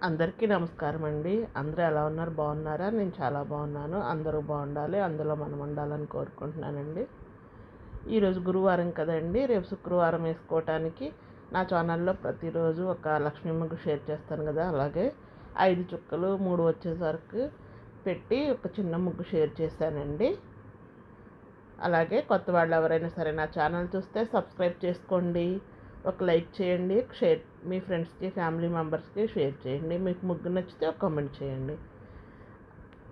అందరికీ నమస్కారం అండి. అందరూ ఎలా ఉన్నారు? బాగున్నారా? నేను చాలా బాగున్నాను. అందరూ బాగుండాలి, అందులో మనం ఉండాలని కోరుకుంటున్నానండి. ఈరోజు గురువారం కదండి, రేపు శుక్రవారం వేసుకోవటానికి నా ఛానల్లో ప్రతిరోజు ఒక లక్ష్మీ ముగ్గు షేర్ చేస్తాను కదా, అలాగే 5 చుక్కలు 3 వచ్చేసరికి పెట్టి ఒక చిన్న ముగ్గు షేర్ చేశానండి. అలాగే కొత్త వాళ్ళు ఎవరైనా సరే నా ఛానల్ చూస్తే సబ్స్క్రైబ్ చేసుకోండి, ఒక లైక్ చేయండి, షేర్ మీ ఫ్రెండ్స్కి ఫ్యామిలీ మెంబర్స్కి షేర్ చేయండి. మీకు ముగ్గు నచ్చితే ఒక కామెంట్ చేయండి.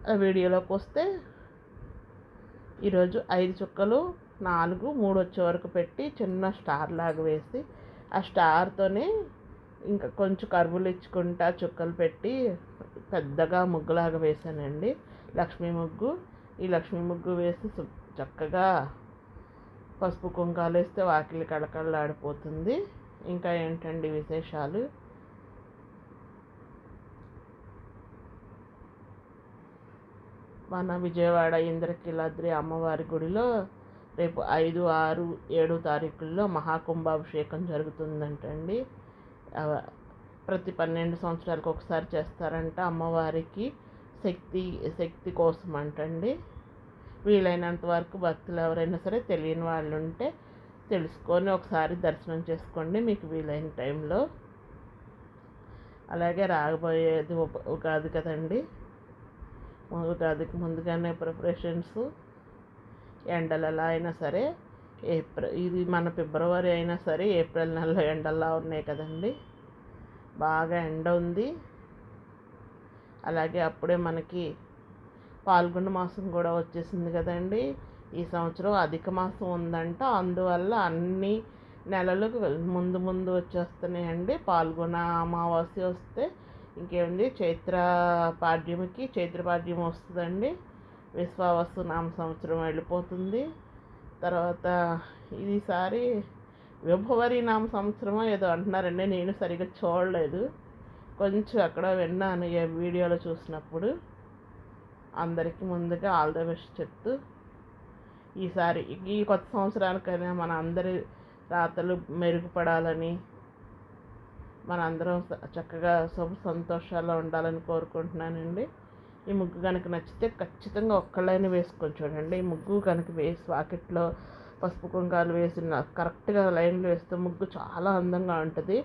ఆ వీడియోలోకి వస్తే ఈరోజు 5 చుక్కలు 4 3 వచ్చే వరకు పెట్టి చిన్న స్టార్ లాగా వేసి ఆ స్టార్తోనే ఇంకా కొంచెం కర్బులు ఇచ్చుకుంటా చుక్కలు పెట్టి పెద్దగా ముగ్గులాగా వేసానండి, లక్ష్మీ ముగ్గు. ఈ లక్ష్మీ ముగ్గు వేసి చక్కగా పసుపు కుంకాలు వేస్తే వాకిలి కళకళలాడిపోతుంది. ఇంకా ఏంటండి విశేషాలు? మన విజయవాడ ఇంద్రకీలాద్రి అమ్మవారి గుడిలో రేపు 5, 6, 7 తారీఖుల్లో మహాకుంభాభిషేకం జరుగుతుందంటండి. ప్రతి 12 సంవత్సరాలకు ఒకసారి చేస్తారంట అమ్మవారికి, శక్తి కోసం అంటండి. వీలైనంత వరకు భక్తులు ఎవరైనా సరే తెలియని వాళ్ళు ఉంటే తెలుసుకొని ఒకసారి దర్శనం చేసుకోండి మీకు వీలైన టైంలో. అలాగే రాబోయేది ఉగాది కదండి, ఉగాదికి ముందుగానే ప్రిపరేషన్స్. ఎండలు ఎలా అయినా సరే ఇది మన ఫిబ్రవరి అయినా సరే ఏప్రిల్ నెలలో ఎండల్లా ఉన్నాయి కదండి, బాగా ఎండ ఉంది. అలాగే అప్పుడే మనకి పాల్గొన మాసం కూడా వచ్చేసింది కదండి. ఈ సంవత్సరం అధిక మాసం ఉందంట, అందువల్ల అన్ని నెలలకు ముందు వచ్చేస్తున్నాయండి. పాల్గొన అమావాస్య వస్తే ఇంకేముంది, చైత్రపాడ్యం వస్తుందండి. విశ్వావసు నామ సంవత్సరం వెళ్ళిపోతుంది. తర్వాత ఈసారి విభవరి నామ సంవత్సరమో ఏదో అంటున్నారండి, నేను సరిగ్గా చూడలేదు, కొంచెం అక్కడ విన్నాను వీడియోలో చూసినప్పుడు. అందరికీ ముందుగా ఆల్ ద బెస్ట్ చెప్తూ, ఈసారి ఈ కొత్త సంవత్సరానికైనా మన అందరి రాతలు మెరుగుపడాలని, మనందరం చక్కగా శుభ సంతోషాల్లో ఉండాలని కోరుకుంటున్నానండి. ఈ ముగ్గు కనుక నచ్చితే ఖచ్చితంగా ఒక్కళ్ళైనా వేసుకొని చూడండి. ఈ ముగ్గు కనుక వేసి వాకిట్లో పసుపు కుంకాలు వేసి కరెక్ట్గా లైన్లు వేస్తే ముగ్గు చాలా అందంగా ఉంటుంది.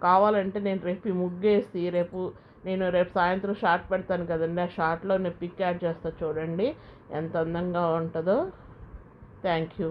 కావాలంటే నేను రేపు ఈ ముగ్గు వేసి రేపు సాయంత్రం షార్ట్ పెడతాను కదండి, ఆ షార్ట్లో నేను పిక్ యాడ్ చేస్తా, చూడండి ఎంత అందంగా ఉంటుందో. Thank you.